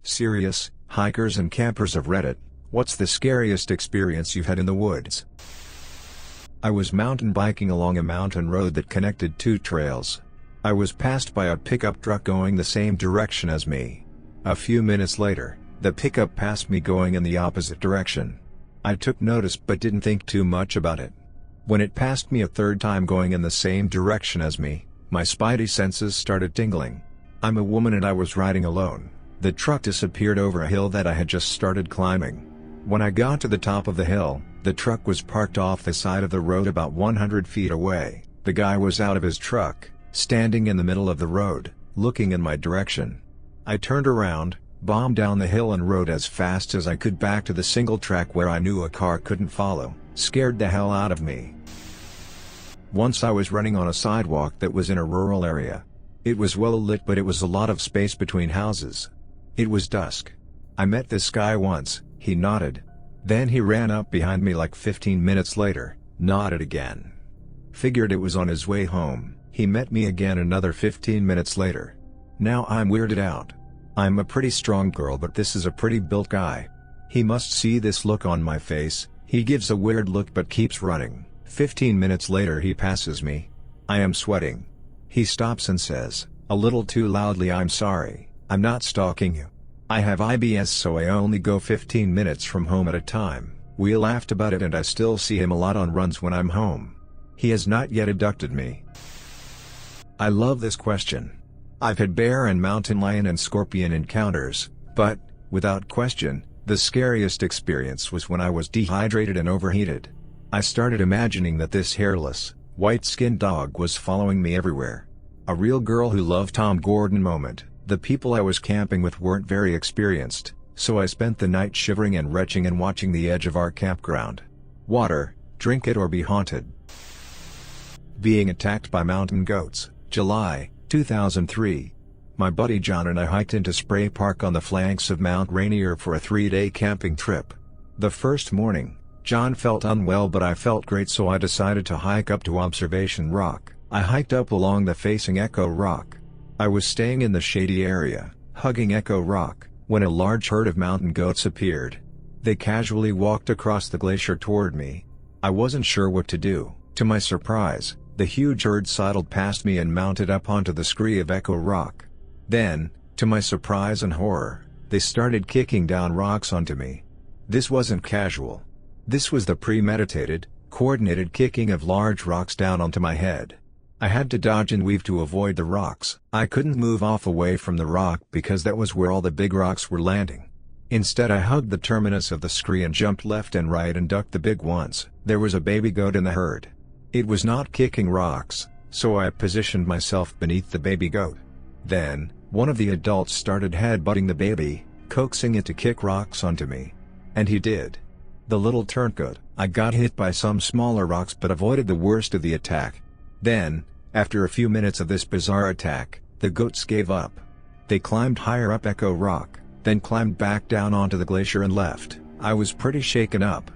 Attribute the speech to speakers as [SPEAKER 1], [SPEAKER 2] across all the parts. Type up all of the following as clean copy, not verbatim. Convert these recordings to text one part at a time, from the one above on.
[SPEAKER 1] Serious, hikers and campers of Reddit, what's the scariest experience you've had in the woods? I was mountain biking along a mountain road that connected two trails. I was passed by a pickup truck going the same direction as me. A few minutes later, the pickup passed me going in the opposite direction. I took notice but didn't think too much about it. When it passed me a third time going in the same direction as me, my spidey senses started tingling. I'm a woman and I was riding alone. The truck disappeared over a hill that I had just started climbing. When I got to the top of the hill, the truck was parked off the side of the road about 100 feet away. The guy was out of his truck, standing in the middle of the road, looking in my direction. I turned around, bombed down the hill and rode as fast as I could back to the single track where I knew a car couldn't follow. Scared the hell out of me. Once I was running on a sidewalk that was in a rural area. It was well lit but it was a lot of space between houses. It was dusk. I met this guy once, he nodded. Then he ran up behind me like 15 minutes later, nodded again. Figured it was on his way home. He met me again another 15 minutes later. Now I'm weirded out. I'm a pretty strong girl but this is a pretty built guy. He must see this look on my face. He gives a weird look but keeps running. 15 minutes later he passes me. I am sweating. He stops and says, a little too loudly, I'm sorry, I'm not stalking you. I have IBS so I only go 15 minutes from home at a time. We laughed about it and I still see him a lot on runs when I'm home. He has not yet abducted me. I love this question. I've had bear and mountain lion and scorpion encounters, but, without question, the scariest experience was when I was dehydrated and overheated. I started imagining that this hairless, white-skinned dog was following me everywhere. A real girl who loved Tom Gordon moment. The people I was camping with weren't very experienced, so I spent the night shivering and retching and watching the edge of our campground. Water, drink it or be haunted. Being attacked by mountain goats, July, 2003. My buddy John and I hiked into Spray Park on the flanks of Mount Rainier for a 3-day camping trip. The first morning, John felt unwell but I felt great so I decided to hike up to Observation Rock. I hiked up along the facing Echo Rock. I was staying in the shady area, hugging Echo Rock, when a large herd of mountain goats appeared. They casually walked across the glacier toward me. I wasn't sure what to do. To my surprise, the huge herd sidled past me and mounted up onto the scree of Echo Rock. Then, to my surprise and horror, they started kicking down rocks onto me. This wasn't casual. This was the premeditated, coordinated kicking of large rocks down onto my head. I had to dodge and weave to avoid the rocks. I couldn't move off away from the rock because that was where all the big rocks were landing. Instead I hugged the terminus of the scree and jumped left and right and ducked the big ones. There was a baby goat in the herd. It was not kicking rocks, so I positioned myself beneath the baby goat. Then, one of the adults started headbutting the baby, coaxing it to kick rocks onto me. And he did. The little turncoat. I got hit by some smaller rocks but avoided the worst of the attack. Then, after a few minutes of this bizarre attack, the goats gave up. They climbed higher up Echo Rock, then climbed back down onto the glacier and left. I was pretty shaken up.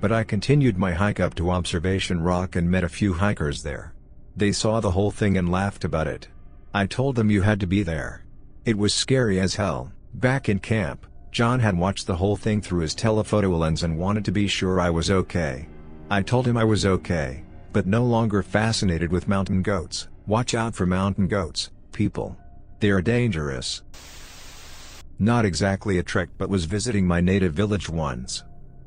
[SPEAKER 1] But I continued my hike up to Observation Rock and met a few hikers there. They saw the whole thing and laughed about it. I told them you had to be there. It was scary as hell. Back in camp, John had watched the whole thing through his telephoto lens and wanted to be sure I was okay. I told him I was okay, but no longer fascinated with mountain goats. Watch out for mountain goats, people. They are dangerous. Not exactly a trek but was visiting my native village once.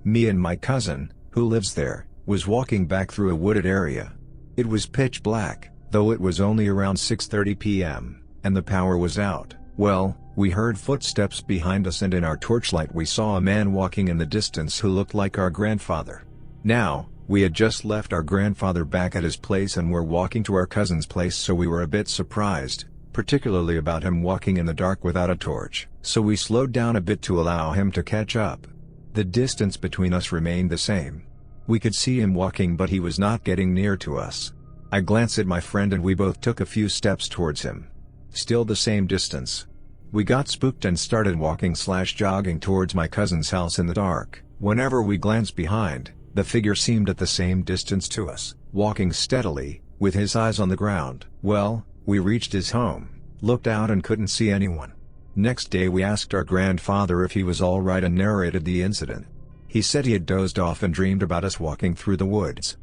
[SPEAKER 1] Me and my cousin, who lives there, was walking back through a wooded area. It was pitch black, though it was only around 6:30 p.m., and the power was out. Well, we heard footsteps behind us and in our torchlight we saw a man walking in the distance who looked like our grandfather. Now, we had just left our grandfather back at his place and were walking to our cousin's place so we were a bit surprised, particularly about him walking in the dark without a torch. So we slowed down a bit to allow him to catch up. The distance between us remained the same. We could see him walking but he was not getting near to us. I glanced at my friend and we both took a few steps towards him. Still the same distance. We got spooked and started walking/jogging towards my cousin's house in the dark. Whenever we glanced behind, the figure seemed at the same distance to us, walking steadily, with his eyes on the ground. Well, we reached his home, looked out and couldn't see anyone. Next day we asked our grandfather if he was alright and narrated the incident. He said he had dozed off and dreamed about us walking through the woods.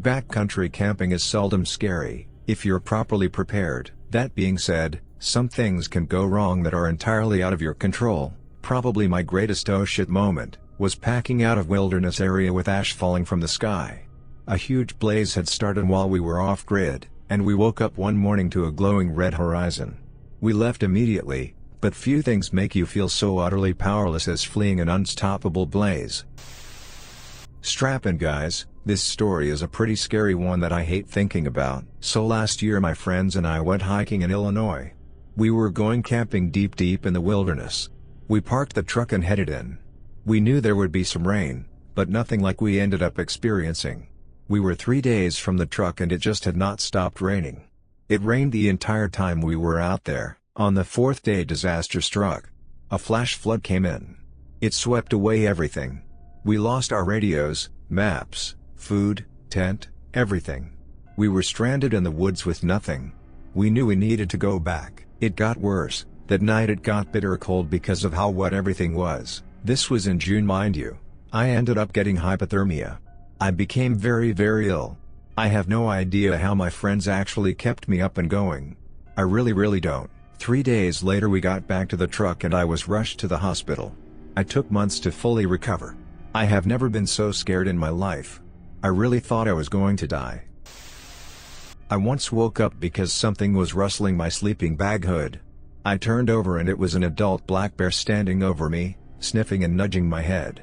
[SPEAKER 1] Backcountry camping is seldom scary, if you're properly prepared. That being said, some things can go wrong that are entirely out of your control. Probably my greatest oh shit moment was packing out of wilderness area with ash falling from the sky. A huge blaze had started while we were off-grid, and we woke up one morning to a glowing red horizon. We left immediately, but few things make you feel so utterly powerless as fleeing an unstoppable blaze. Strap in guys, this story is a pretty scary one that I hate thinking about. So last year my friends and I went hiking in Illinois. We were going camping deep in the wilderness. We parked the truck and headed in. We knew there would be some rain, but nothing like we ended up experiencing. We were 3 days from the truck and it just had not stopped raining. It rained the entire time we were out there. On the 4th day disaster struck. A flash flood came in. It swept away everything. We lost our radios, maps, food, tent, everything. We were stranded in the woods with nothing. We knew we needed to go back. It got worse. That night it got bitter cold because of how wet everything was. This was in June, mind you. I ended up getting hypothermia. I became very ill. I have no idea how my friends actually kept me up and going. I really don't. 3 days later we got back to the truck and I was rushed to the hospital. I took months to fully recover. I have never been so scared in my life. I really thought I was going to die. I once woke up because something was rustling my sleeping bag hood. I turned over and it was an adult black bear standing over me, sniffing and nudging my head.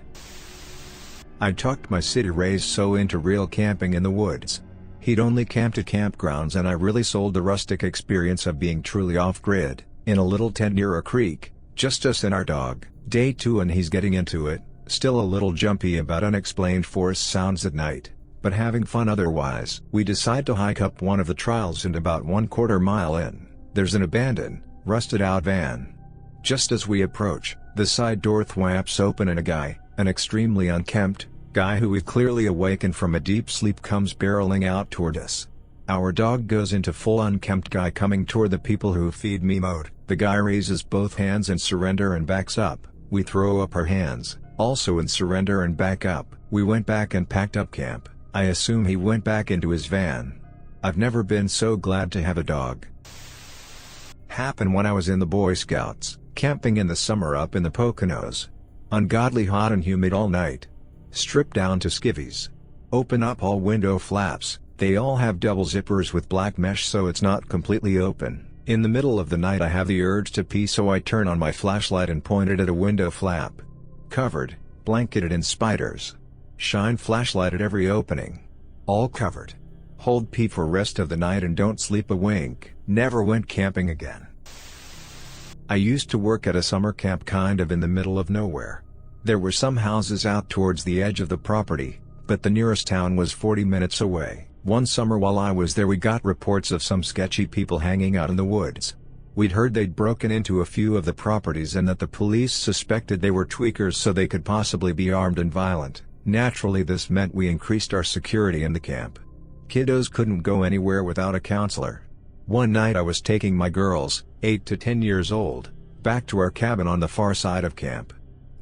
[SPEAKER 1] I tucked my city raised so into real camping in the woods. He'd only camped at campgrounds and I really sold the rustic experience of being truly off-grid, in a little tent near a creek, just us and our dog. Day 2 and he's getting into it, still a little jumpy about unexplained forest sounds at night, but having fun otherwise. We decide to hike up one of the trails and about 1/4 mile in, there's an abandoned, rusted out van. Just as we approach, the side door thwaps open and a guy, an extremely unkempt guy who we've clearly awakened from a deep sleep, comes barreling out toward us. Our dog goes into full unkempt guy coming toward the people who feed me mode. The guy raises both hands in surrender and backs up. We throw up our hands, also in surrender, and back up. We went back and packed up camp. I assume he went back into his van. I've never been so glad to have a dog. Happened when I was in the Boy Scouts, camping in the summer up in the Poconos. Ungodly hot and humid all night. Stripped down to skivvies. Open up all window flaps, they all have double zippers with black mesh so it's not completely open. In the middle of the night I have the urge to pee, so I turn on my flashlight and point it at a window flap. Covered, blanketed in spiders. Shine flashlight at every opening. All covered. Hold pee for rest of the night and don't sleep a wink. Never went camping again. I used to work at a summer camp kind of in the middle of nowhere. There were some houses out towards the edge of the property, but the nearest town was 40 minutes away. One summer while I was there we got reports of some sketchy people hanging out in the woods. We'd heard they'd broken into a few of the properties and that the police suspected they were tweakers, so they could possibly be armed and violent. Naturally this meant we increased our security in the camp. Kiddos couldn't go anywhere without a counselor. One night I was taking my girls, 8 to 10 years old, back to our cabin on the far side of camp.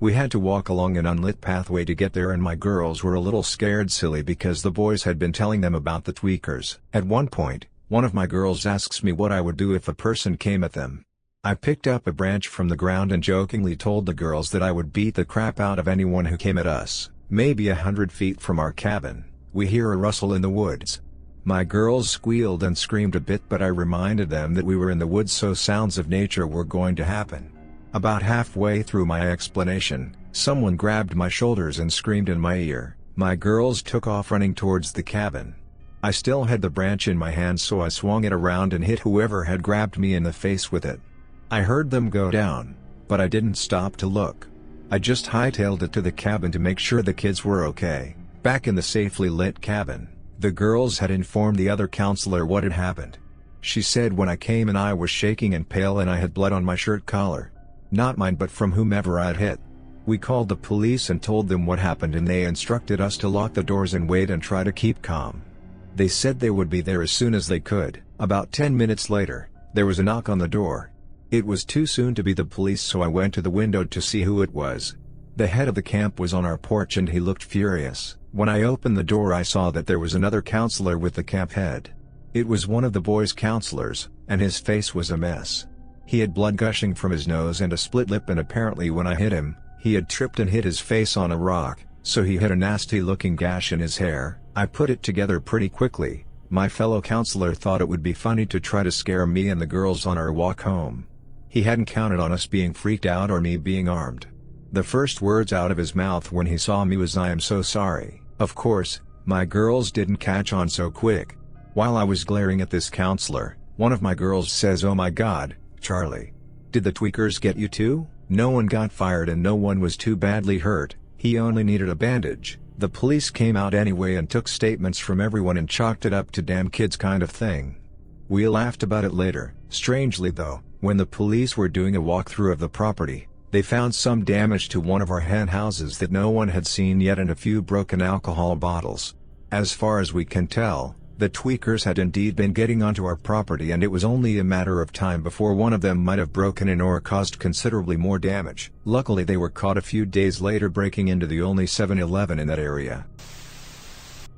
[SPEAKER 1] We had to walk along an unlit pathway to get there and my girls were a little scared silly because the boys had been telling them about the tweakers. At one point, one of my girls asks me what I would do if a person came at them. I picked up a branch from the ground and jokingly told the girls that I would beat the crap out of anyone who came at us. Maybe 100 feet from our cabin, we hear a rustle in the woods. My girls squealed and screamed a bit, but I reminded them that we were in the woods, so sounds of nature were going to happen. About halfway through my explanation, someone grabbed my shoulders and screamed in my ear. My girls took off running towards the cabin. I still had the branch in my hand, so I swung it around and hit whoever had grabbed me in the face with it. I heard them go down, but I didn't stop to look. I just hightailed it to the cabin to make sure the kids were okay. Back in the safely lit cabin, the girls had informed the other counselor what had happened. She said when I came in I was shaking and pale and I had blood on my shirt collar. Not mine, but from whomever I'd hit. We called the police and told them what happened, and they instructed us to lock the doors and wait and try to keep calm. They said they would be there as soon as they could. About 10 minutes later, there was a knock on the door. It was too soon to be the police, so I went to the window to see who it was. The head of the camp was on our porch and he looked furious. When I opened the door I saw that there was another counselor with the camp head. It was one of the boys' counselors, and his face was a mess. He had blood gushing from his nose and a split lip, and apparently when I hit him, he had tripped and hit his face on a rock, so he had a nasty looking gash in his hair. I put it together pretty quickly. My fellow counselor thought it would be funny to try to scare me and the girls on our walk home. He hadn't counted on us being freaked out or me being armed. The first words out of his mouth when he saw me was, "I am so sorry." Of course, my girls didn't catch on so quick. While I was glaring at this counselor, one of my girls says, "Oh my God, Charlie. Did the tweakers get you too?" No one got fired and no one was too badly hurt, he only needed a bandage. The police came out anyway and took statements from everyone and chalked it up to damn kids kind of thing. We laughed about it later. Strangely though, when the police were doing a walkthrough of the property, they found some damage to one of our hen houses that no one had seen yet and a few broken alcohol bottles. As far as we can tell, the tweakers had indeed been getting onto our property, and it was only a matter of time before one of them might have broken in or caused considerably more damage. Luckily they were caught a few days later breaking into the only 7-Eleven in that area.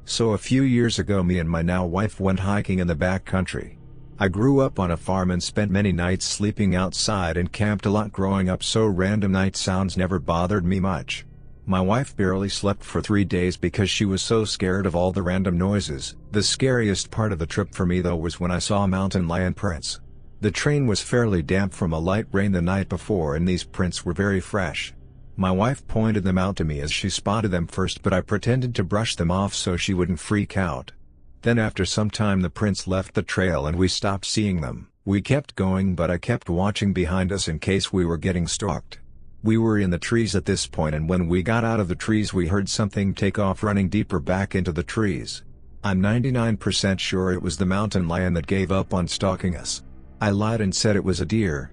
[SPEAKER 1] So a few years ago me and my now wife went hiking in the back country. I grew up on a farm and spent many nights sleeping outside and camped a lot growing up, so random night sounds never bothered me much. My wife barely slept for 3 days because she was so scared of all the random noises. The scariest part of the trip for me though was when I saw mountain lion prints. The train was fairly damp from a light rain the night before and these prints were very fresh. My wife pointed them out to me as she spotted them first, but I pretended to brush them off so she wouldn't freak out. Then after some time the prints left the trail and we stopped seeing them. We kept going, but I kept watching behind us in case we were getting stalked. We were in the trees at this point, and when we got out of the trees we heard something take off running deeper back into the trees. I'm 99% sure it was the mountain lion that gave up on stalking us. I lied and said it was a deer.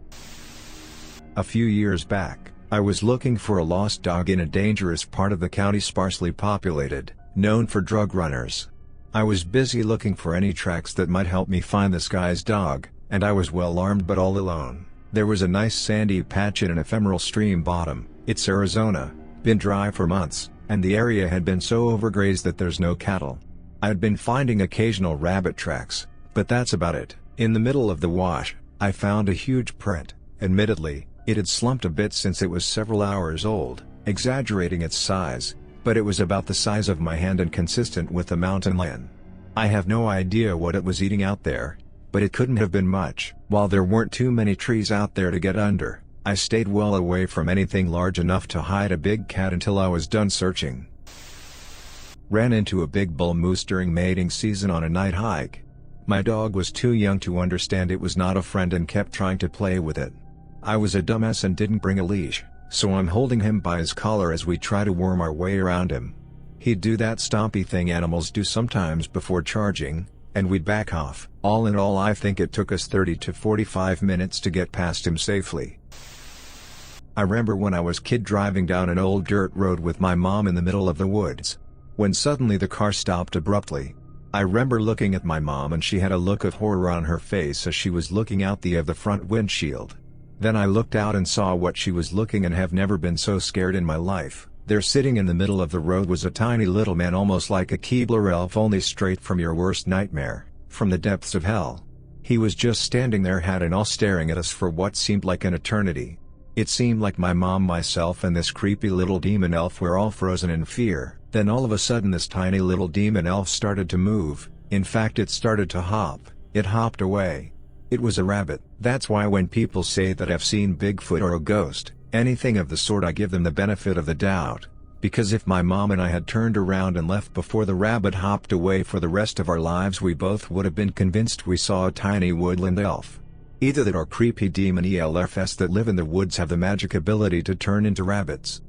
[SPEAKER 1] A few years back, I was looking for a lost dog in a dangerous part of the county sparsely populated, known for drug runners. I was busy looking for any tracks that might help me find this guy's dog, and I was well armed but all alone. There was a nice sandy patch in an ephemeral stream bottom. It's Arizona, been dry for months, and the area had been so overgrazed that there's no cattle. I'd been finding occasional rabbit tracks, but that's about it. In the middle of the wash, I found a huge print. Admittedly, it had slumped a bit since it was several hours old, exaggerating its size, but it was about the size of my hand and consistent with the mountain lion. I have no idea what it was eating out there, but it couldn't have been much. While there weren't too many trees out there to get under, I stayed well away from anything large enough to hide a big cat until I was done searching. Ran into a big bull moose during mating season on a night hike. My dog was too young to understand it was not a friend and kept trying to play with it. I was a dumbass and didn't bring a leash, so I'm holding him by his collar as we try to worm our way around him. He'd do that stompy thing animals do sometimes before charging, and we'd back off. All in all, I think it took us 30 to 45 minutes to get past him safely. I remember when I was a kid driving down an old dirt road with my mom in the middle of the woods, when suddenly the car stopped abruptly. I remember looking at my mom and she had a look of horror on her face as she was looking out of the front windshield. Then I looked out and saw what she was looking, and have never been so scared in my life. There, sitting in the middle of the road, was a tiny little man, almost like a Keebler elf, only straight from your worst nightmare, from the depths of hell. He was just standing there, hat and all, staring at us for what seemed like an eternity. It seemed like my mom, myself, and this creepy little demon elf were all frozen in fear. Then all of a sudden this tiny little demon elf started to move. In fact, it started to hop. It hopped away. It was a rabbit. That's why when people say that I've seen Bigfoot or a ghost, anything of the sort, I give them the benefit of the doubt. Because if my mom and I had turned around and left before the rabbit hopped away for the rest of our lives, we both would have been convinced we saw a tiny woodland elf. Either that or creepy demon ELFs that live in the woods have the magic ability to turn into rabbits.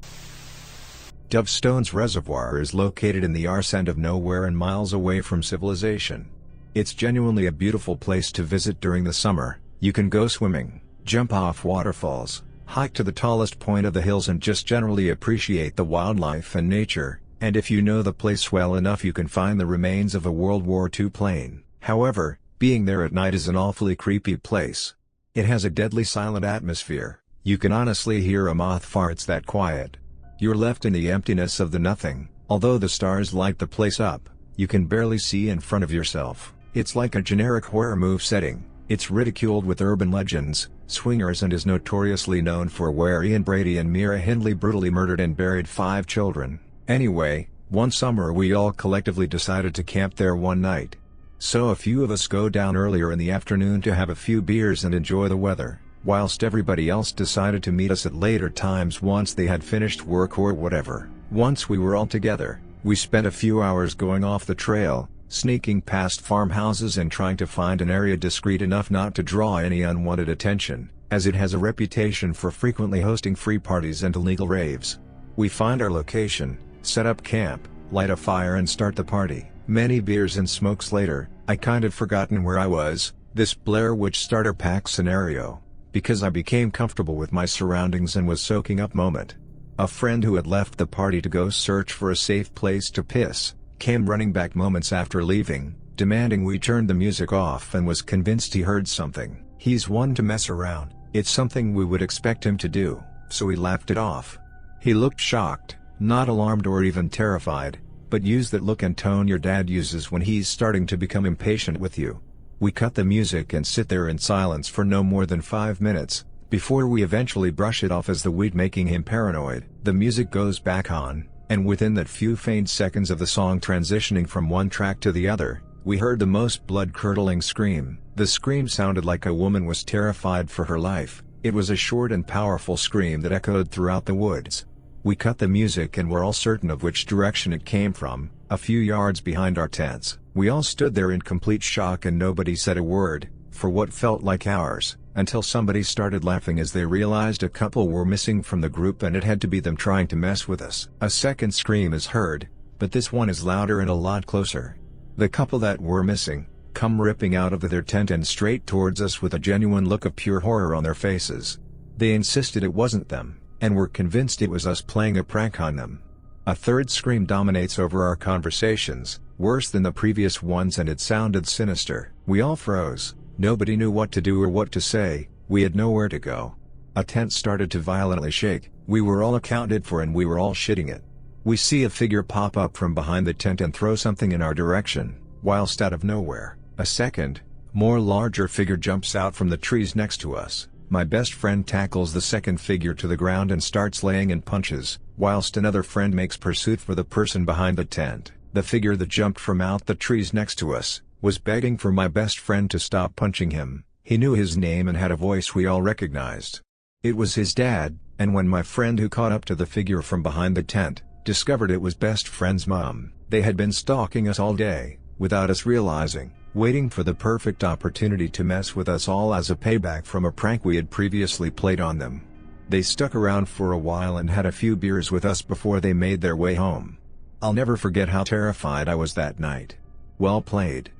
[SPEAKER 1] Dove Stones Reservoir is located in the arse end of nowhere and miles away from civilization. It's genuinely a beautiful place to visit during the summer. You can go swimming, jump off waterfalls, hike to the tallest point of the hills, and just generally appreciate the wildlife and nature. And if you know the place well enough, you can find the remains of a World War II plane. However, being there at night is an awfully creepy place. It has a deadly silent atmosphere. You can honestly hear a moth fart, it's that quiet. You're left in the emptiness of the nothing. Although the stars light the place up, you can barely see in front of yourself. It's like a generic horror movie setting. It's ridiculed with urban legends, swingers, and is notoriously known for where Ian Brady and Mira Hindley brutally murdered and buried 5 children. Anyway, one summer we all collectively decided to camp there one night. So a few of us go down earlier in the afternoon to have a few beers and enjoy the weather, whilst everybody else decided to meet us at later times once they had finished work or whatever. Once we were all together, we spent a few hours going off the trail, sneaking past farmhouses and trying to find an area discreet enough not to draw any unwanted attention, as it has a reputation for frequently hosting free parties and illegal raves. We find our location, set up camp, light a fire and start the party. Many beers and smokes later, I kind of forgotten where I was, this Blair Witch starter pack scenario, because I became comfortable with my surroundings and was soaking up moment. A friend who had left the party to go search for a safe place to piss, came running back moments after leaving, demanding we turned the music off, and was convinced he heard something. He's one to mess around, it's something we would expect him to do, so we laughed it off. He looked shocked, not alarmed or even terrified, but used that look and tone your dad uses when he's starting to become impatient with you. We cut the music and sit there in silence for no more than 5 minutes, before we eventually brush it off as the weed making him paranoid. The music goes back on, and within that few faint seconds of the song transitioning from one track to the other, we heard the most blood-curdling scream. The scream sounded like a woman was terrified for her life. It was a short and powerful scream that echoed throughout the woods. We cut the music and were all certain of which direction it came from, a few yards behind our tents. We all stood there in complete shock and nobody said a word, for what felt like hours, until somebody started laughing as they realized a couple were missing from the group and it had to be them trying to mess with us. A second scream is heard, but this one is louder and a lot closer. The couple that were missing, come ripping out of their tent and straight towards us with a genuine look of pure horror on their faces. They insisted it wasn't them, and were convinced it was us playing a prank on them. A third scream dominates over our conversations, worse than the previous ones, and it sounded sinister. We all froze. Nobody knew what to do or what to say, we had nowhere to go. A tent started to violently shake, we were all accounted for and we were all shitting it. We see a figure pop up from behind the tent and throw something in our direction, whilst out of nowhere, a second, more larger figure jumps out from the trees next to us. My best friend tackles the second figure to the ground and starts laying in punches, whilst another friend makes pursuit for the person behind the tent. The figure that jumped from out the trees next to us was begging for my best friend to stop punching him. He knew his name and had a voice we all recognized. It was his dad, and when my friend who caught up to the figure from behind the tent, discovered it was best friend's mom, they had been stalking us all day, without us realizing, waiting for the perfect opportunity to mess with us all as a payback from a prank we had previously played on them. They stuck around for a while and had a few beers with us before they made their way home. I'll never forget how terrified I was that night. Well played.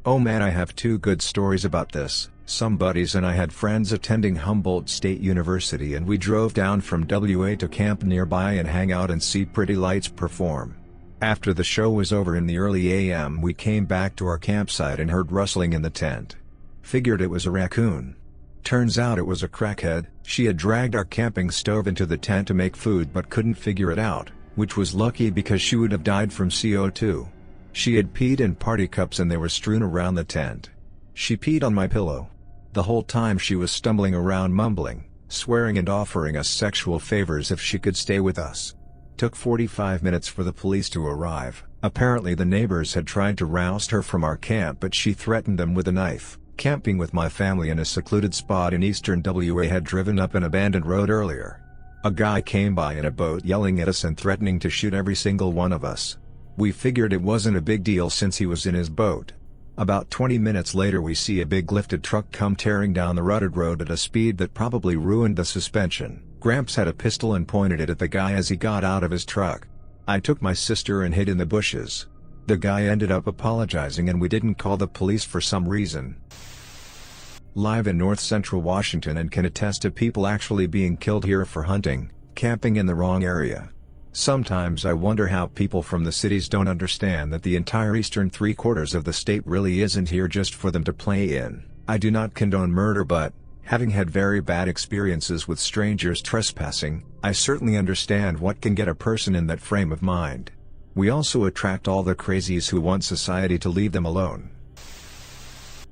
[SPEAKER 1] Oh man, I have 2 good stories about this. Some buddies and I had friends attending Humboldt State University and we drove down from WA to camp nearby and hang out and see Pretty Lights perform. After the show was over in the early AM, we came back to our campsite and heard rustling in the tent. Figured it was a raccoon. Turns out it was a crackhead. She had dragged our camping stove into the tent to make food but couldn't figure it out, which was lucky because she would have died from CO2. She had peed in party cups and they were strewn around the tent. She peed on my pillow. The whole time she was stumbling around mumbling, swearing and offering us sexual favors if she could stay with us. Took 45 minutes for the police to arrive. Apparently the neighbors had tried to roust her from our camp but she threatened them with a knife. Camping with my family in a secluded spot in eastern WA had driven up an abandoned road earlier. A guy came by in a boat yelling at us and threatening to shoot every single one of us. We figured it wasn't a big deal since he was in his boat. About 20 minutes later we see a big lifted truck come tearing down the rutted road at a speed that probably ruined the suspension. Gramps had a pistol and pointed it at the guy as he got out of his truck. I took my sister and hid in the bushes. The guy ended up apologizing and we didn't call the police for some reason. Live in north central Washington and can attest to people actually being killed here for hunting, camping in the wrong area. Sometimes I wonder how people from the cities don't understand that the entire eastern 3/4 of the state really isn't here just for them to play in. I do not condone murder, but, having had very bad experiences with strangers trespassing, I certainly understand what can get a person in that frame of mind. We also attract all the crazies who want society to leave them alone.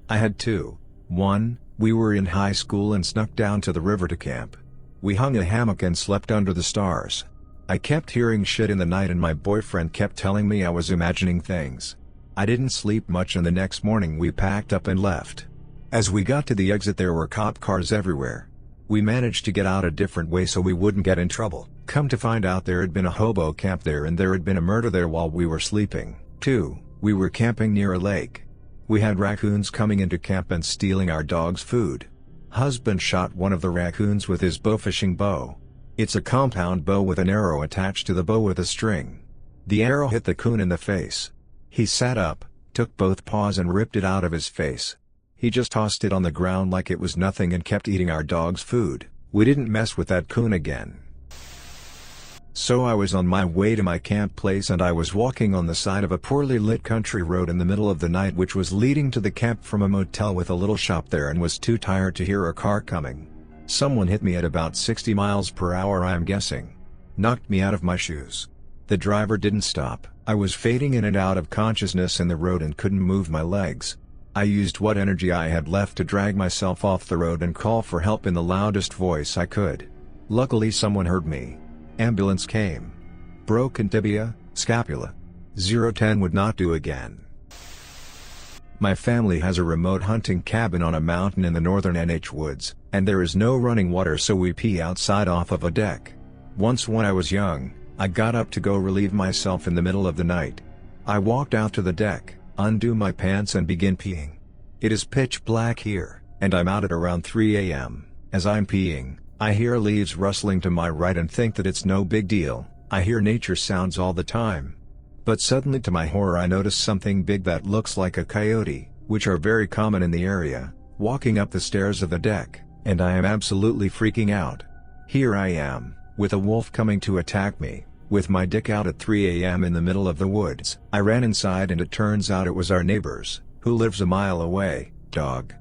[SPEAKER 1] I had two. One, we were in high school and snuck down to the river to camp. We hung a hammock and slept under the stars. I kept hearing shit in the night and my boyfriend kept telling me I was imagining things. I didn't sleep much and the next morning we packed up and left. As we got to the exit there were cop cars everywhere. We managed to get out a different way so we wouldn't get in trouble. Come to find out there had been a hobo camp there and there had been a murder there while we were sleeping. 2. We were camping near a lake. We had raccoons coming into camp and stealing our dog's food. Husband shot one of the raccoons with his bowfishing bow. It's a compound bow with an arrow attached to the bow with a string. The arrow hit the coon in the face. He sat up, took both paws and ripped it out of his face. He just tossed it on the ground like it was nothing and kept eating our dog's food. We didn't mess with that coon again. So I was on my way to my camp place and I was walking on the side of a poorly lit country road in the middle of the night which was leading to the camp from a motel with a little shop there and was too tired to hear a car coming. Someone hit me at about 60 miles per hour I am guessing. Knocked me out of my shoes. The driver didn't stop. I was fading in and out of consciousness in the road and couldn't move my legs. I used what energy I had left to drag myself off the road and call for help in the loudest voice I could. Luckily someone heard me. Ambulance came. Broken tibia, scapula. 010 would not do again. My family has a remote hunting cabin on a mountain in the northern NH woods, and there is no running water so we pee outside off of a deck. Once when I was young, I got up to go relieve myself in the middle of the night. I walked out to the deck, undo my pants and begin peeing. It is pitch black here, and I'm out at around 3 a.m. As I'm peeing, I hear leaves rustling to my right and think that it's no big deal. I hear nature sounds all the time. But suddenly to my horror I notice something big that looks like a coyote, which are very common in the area, walking up the stairs of the deck, and I am absolutely freaking out. Here I am, with a wolf coming to attack me, with my dick out at 3 a.m. in the middle of the woods. I ran inside and it turns out it was our neighbors, who lives a mile away, dog.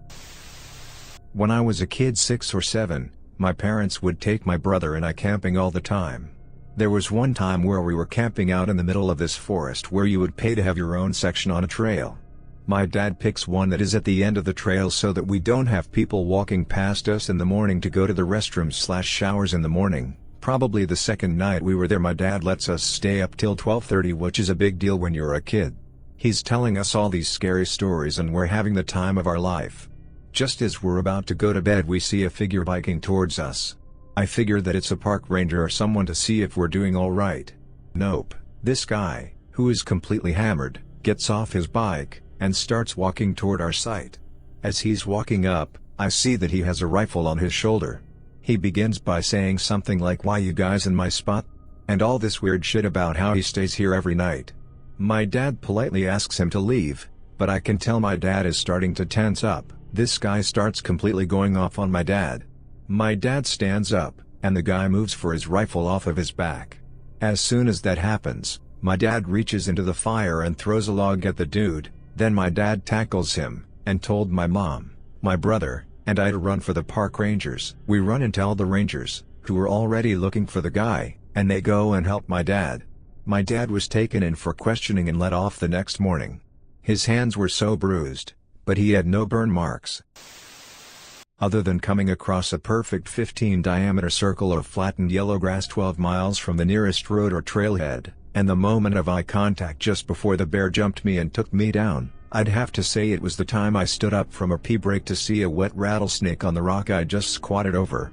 [SPEAKER 1] When I was a kid 6 or 7, my parents would take my brother and I camping all the time. There was one time where we were camping out in the middle of this forest where you would pay to have your own section on a trail. My dad picks one that is at the end of the trail so that we don't have people walking past us in the morning to go to the restrooms/showers in the morning. Probably the second night we were there my dad lets us stay up till 12:30, which is a big deal when you're a kid. He's telling us all these scary stories and we're having the time of our life. Just as we're about to go to bed we see a figure biking towards us. I figure that it's a park ranger or someone to see if we're doing alright. Nope. This guy, who is completely hammered, gets off his bike, and starts walking toward our site. As he's walking up, I see that he has a rifle on his shoulder. He begins by saying something like "Why you guys in my spot?" and all this weird shit about how he stays here every night. My dad politely asks him to leave, but I can tell my dad is starting to tense up. This guy starts completely going off on my dad. My dad stands up, and the guy moves for his rifle off of his back. As soon as that happens, my dad reaches into the fire and throws a log at the dude, then my dad tackles him, and told my mom, my brother, and I to run for the park rangers. We run and tell the rangers, who were already looking for the guy, and they go and help my dad. My dad was taken in for questioning and let off the next morning. His hands were so bruised, but he had no burn marks. Other than coming across a perfect 15-diameter circle of flattened yellow grass 12 miles from the nearest road or trailhead, and the moment of eye contact just before the bear jumped me and took me down, I'd have to say it was the time I stood up from a pee break to see a wet rattlesnake on the rock I just squatted over.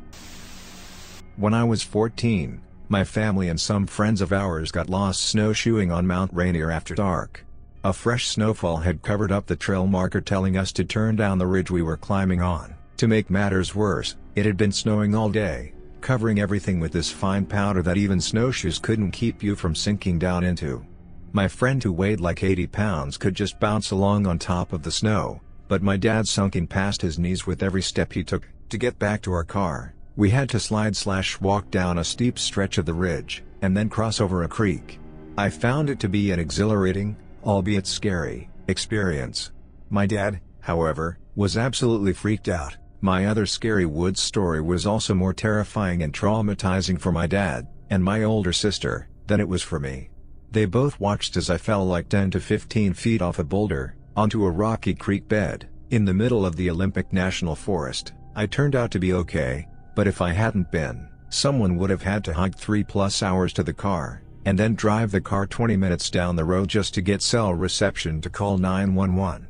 [SPEAKER 1] When I was 14, my family and some friends of ours got lost snowshoeing on Mount Rainier after dark. A fresh snowfall had covered up the trail marker telling us to turn down the ridge we were climbing on. To make matters worse, it had been snowing all day, covering everything with this fine powder that even snowshoes couldn't keep you from sinking down into. My friend who weighed like 80 pounds could just bounce along on top of the snow, but my dad sunk in past his knees with every step he took. To get back to our car, we had to slide/walk down a steep stretch of the ridge, and then cross over a creek. I found it to be an exhilarating, albeit scary, experience. My dad, however, was absolutely freaked out. My other scary woods story was also more terrifying and traumatizing for my dad, and my older sister, than it was for me. They both watched as I fell like 10 to 15 feet off a boulder, onto a rocky creek bed, in the middle of the Olympic National Forest. I turned out to be okay, but if I hadn't been, someone would have had to hike 3+ hours to the car, and then drive the car 20 minutes down the road just to get cell reception to call 911.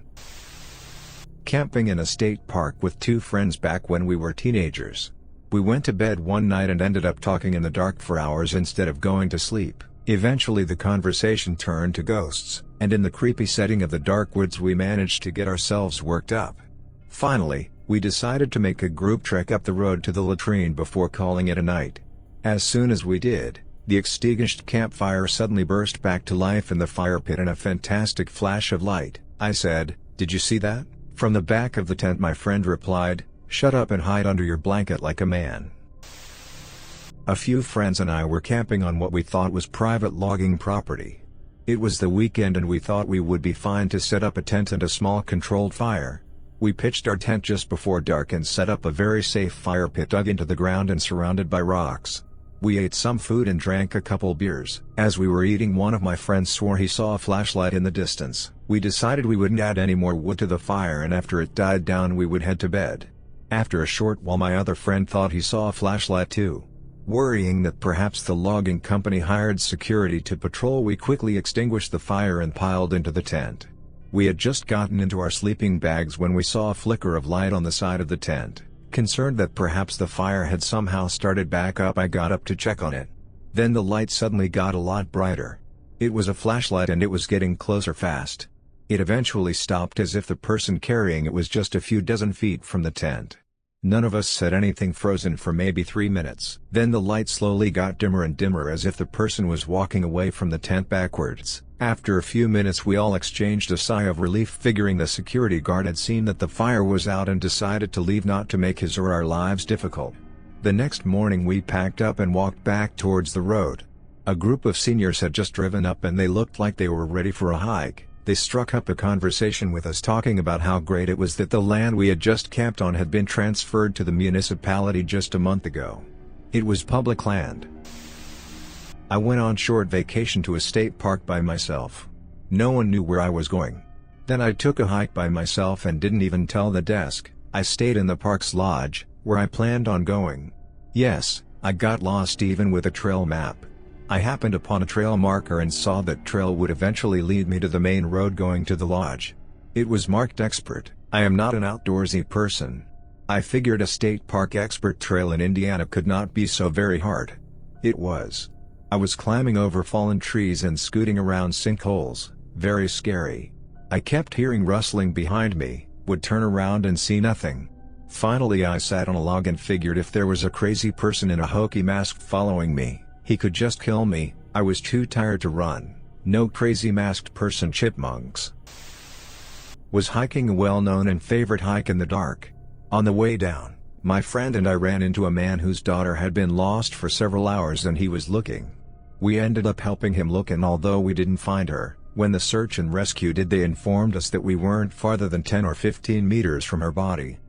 [SPEAKER 1] Camping in a state park with 2 friends back when we were teenagers. We went to bed one night and ended up talking in the dark for hours instead of going to sleep. Eventually the conversation turned to ghosts, and in the creepy setting of the dark woods we managed to get ourselves worked up. Finally, we decided to make a group trek up the road to the latrine before calling it a night. As soon as we did, the extinguished campfire suddenly burst back to life in the fire pit in a fantastic flash of light. I said, "Did you see that?" From the back of the tent my friend replied, "Shut up and hide under your blanket like a man." A few friends and I were camping on what we thought was private logging property. It was the weekend and we thought we would be fine to set up a tent and a small controlled fire. We pitched our tent just before dark and set up a very safe fire pit dug into the ground and surrounded by rocks. We ate some food and drank a couple beers. As we were eating, one of my friends swore he saw a flashlight in the distance. We decided we wouldn't add any more wood to the fire, and after it died down we would head to bed. After a short while my other friend thought he saw a flashlight too. Worrying that perhaps the logging company hired security to patrol, we quickly extinguished the fire and piled into the tent. We had just gotten into our sleeping bags when we saw a flicker of light on the side of the tent. Concerned that perhaps the fire had somehow started back up, I got up to check on it. Then the light suddenly got a lot brighter. It was a flashlight and it was getting closer fast. It eventually stopped as if the person carrying it was just a few dozen feet from the tent. None of us said anything, frozen for maybe 3 minutes. Then the light slowly got dimmer and dimmer as if the person was walking away from the tent backwards. After a few minutes we all exchanged a sigh of relief, figuring the security guard had seen that the fire was out and decided to leave, not to make his or our lives difficult. The next morning we packed up and walked back towards the road. A group of seniors had just driven up and they looked like they were ready for a hike. They struck up a conversation with us, talking about how great it was that the land we had just camped on had been transferred to the municipality just a month ago. It was public land. I went on short vacation to a state park by myself. No one knew where I was going. Then I took a hike by myself and didn't even tell the desk. I stayed in the park's lodge, where I planned on going. Yes, I got lost even with a trail map. I happened upon a trail marker and saw that trail would eventually lead me to the main road going to the lodge. It was marked expert. I am not an outdoorsy person. I figured a state park expert trail in Indiana could not be so very hard. It was. I was climbing over fallen trees and scooting around sinkholes, very scary. I kept hearing rustling behind me, would turn around and see nothing. Finally I sat on a log and figured if there was a crazy person in a hokey mask following me, he could just kill me. I was too tired to run. No crazy masked person. Chipmunks. Was hiking a well-known and favorite hike in the dark. On the way down, my friend and I ran into a man whose daughter had been lost for several hours and he was looking. We ended up helping him look, and although we didn't find her, when the search and rescue did, they informed us that we weren't farther than 10 or 15 meters from her body.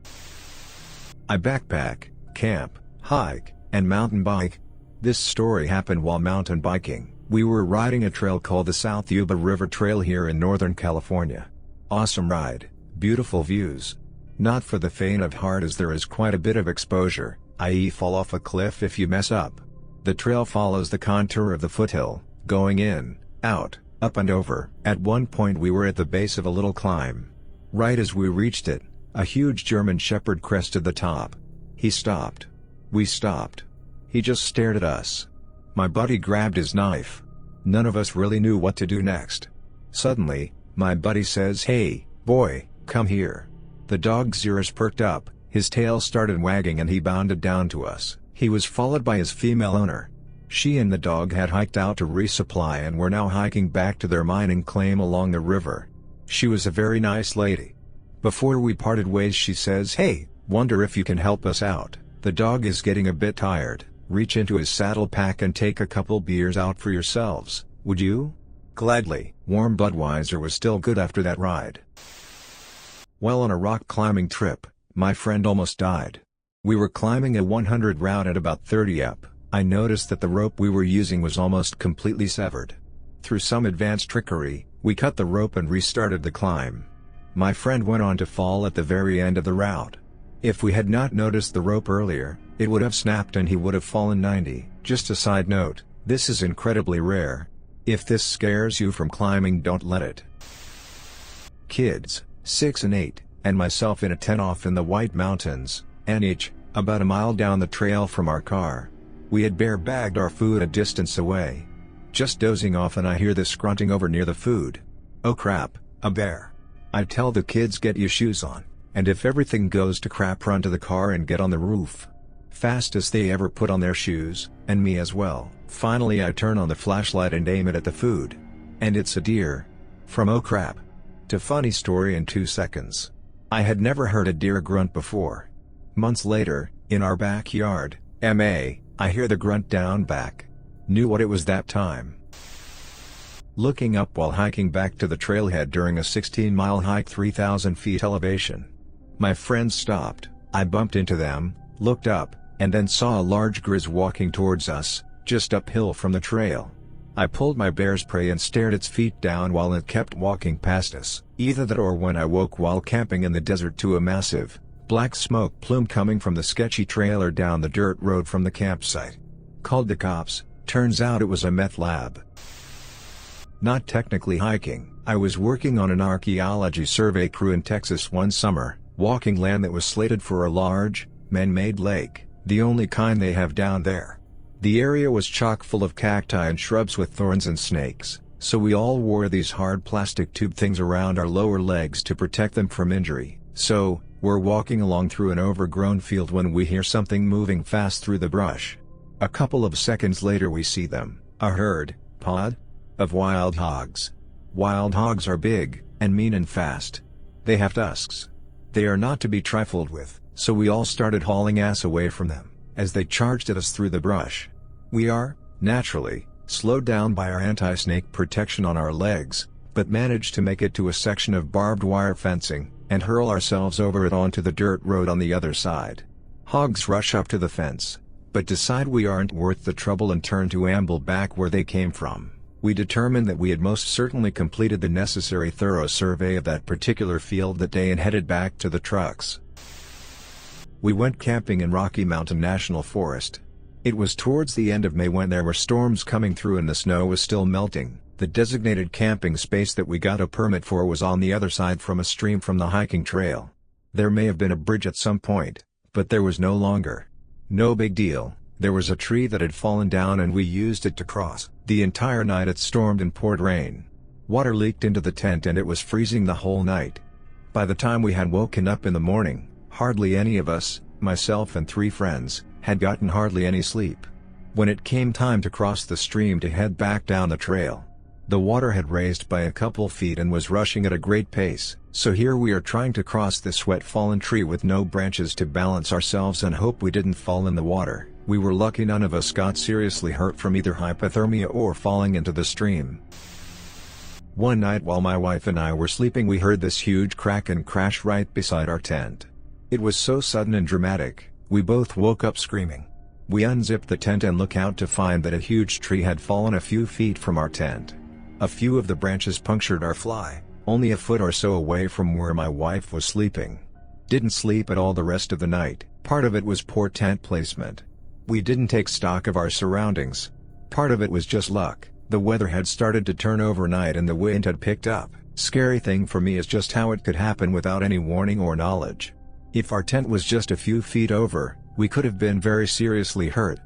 [SPEAKER 1] I backpack, camp, hike, and mountain bike. This story happened while mountain biking. We were riding a trail called the South Yuba River Trail here in Northern California. Awesome ride, beautiful views. Not for the faint of heart, as there is quite a bit of exposure, i.e. fall off a cliff if you mess up. The trail follows the contour of the foothill, going in, out, up and over. At one point we were at the base of a little climb. Right as we reached it, a huge German Shepherd crested the top. He stopped. We stopped. He just stared at us. My buddy grabbed his knife. None of us really knew what to do next. Suddenly, my buddy says, "Hey, boy, come here." The dog's ears perked up, his tail started wagging and he bounded down to us. He was followed by his female owner. She and the dog had hiked out to resupply and were now hiking back to their mining claim along the river. She was a very nice lady. Before we parted ways she says, "Hey, wonder if you can help us out. The dog is getting a bit tired. Reach into his saddle pack and take a couple beers out for yourselves, would you?" Gladly. Warm Budweiser was still good after that ride. While on a rock climbing trip, my friend almost died. We were climbing a 100 route at about 30 up. I noticed that the rope we were using was almost completely severed. Through some advanced trickery, we cut the rope and restarted the climb. My friend went on to fall at the very end of the route. If we had not noticed the rope earlier, it would have snapped and he would have fallen 90. Just a side note, this is incredibly rare. If this scares you from climbing, don't let it. Kids, 6 and 8, and myself in a tent off in the White Mountains, NH, about a mile down the trail from our car. We had bear bagged our food a distance away. Just dozing off and I hear this grunting over near the food. Oh crap, a bear. I tell the kids, get your shoes on, and if everything goes to crap, run to the car and get on the roof. Fastest they ever put on their shoes, and me as well. Finally I turn on the flashlight and aim it at the food. And it's a deer. From oh crap to funny story in 2 seconds. I had never heard a deer grunt before. Months later, in our backyard, I hear the grunt down back. Knew what it was that time. Looking up while hiking back to the trailhead during a 16-mile hike, 3,000 feet elevation. My friends stopped, I bumped into them, looked up, and then saw a large grizz walking towards us, just uphill from the trail. I pulled my bear spray and stared its feet down while it kept walking past us. Either that or when I woke while camping in the desert to a massive, black smoke plume coming from the sketchy trailer down the dirt road from the campsite. Called the cops, turns out it was a meth lab. Not technically hiking, I was working on an archaeology survey crew in Texas one summer, walking land that was slated for a large, man-made lake, the only kind they have down there. The area was chock full of cacti and shrubs with thorns and snakes, so we all wore these hard plastic tube things around our lower legs to protect them from injury. So, we're walking along through an overgrown field when we hear something moving fast through the brush. A couple of seconds later we see them, a herd, pod, of wild hogs. Wild hogs are big, and mean and fast. They have tusks. They are not to be trifled with, so we all started hauling ass away from them, as they charged at us through the brush. We are, naturally, slowed down by our anti-snake protection on our legs, but managed to make it to a section of barbed wire fencing, and hurl ourselves over it onto the dirt road on the other side. Hogs rush up to the fence, but decide we aren't worth the trouble and turn to amble back where they came from. We determined that we had most certainly completed the necessary thorough survey of that particular field that day and headed back to the trucks. We went camping in Rocky Mountain National Forest. It was towards the end of May when there were storms coming through and the snow was still melting. The designated camping space that we got a permit for was on the other side from a stream from the hiking trail. There may have been a bridge at some point, but there was no longer. No big deal, there was a tree that had fallen down and we used it to cross. The entire night it stormed and poured rain. Water leaked into the tent and it was freezing the whole night. By the time we had woken up in the morning, hardly any of us, myself and 3 friends, had gotten hardly any sleep. When it came time to cross the stream to head back down the trail, the water had raised by a couple feet and was rushing at a great pace, so here we are trying to cross this wet fallen tree with no branches to balance ourselves and hope we didn't fall in the water. We were lucky none of us got seriously hurt from either hypothermia or falling into the stream. One night while my wife and I were sleeping we heard this huge crack and crash right beside our tent. It was so sudden and dramatic, we both woke up screaming. We unzipped the tent and looked out to find that a huge tree had fallen a few feet from our tent. A few of the branches punctured our fly, only a foot or so away from where my wife was sleeping. Didn't sleep at all the rest of the night. Part of it was poor tent placement. We didn't take stock of our surroundings. Part of it was just luck. The weather had started to turn overnight and the wind had picked up. Scary thing for me is just how it could happen without any warning or knowledge. If our tent was just a few feet over, we could have been very seriously hurt.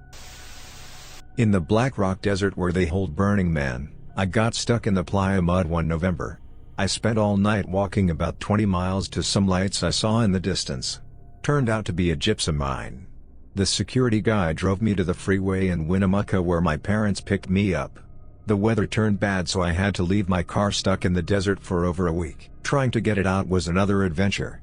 [SPEAKER 1] In the Black Rock Desert where they hold Burning Man, I got stuck in the playa mud one November. I spent all night walking about 20 miles to some lights I saw in the distance. Turned out to be a gypsum mine. The security guy drove me to the freeway in Winnemucca where my parents picked me up. The weather turned bad so I had to leave my car stuck in the desert for over a week. Trying to get it out was another adventure.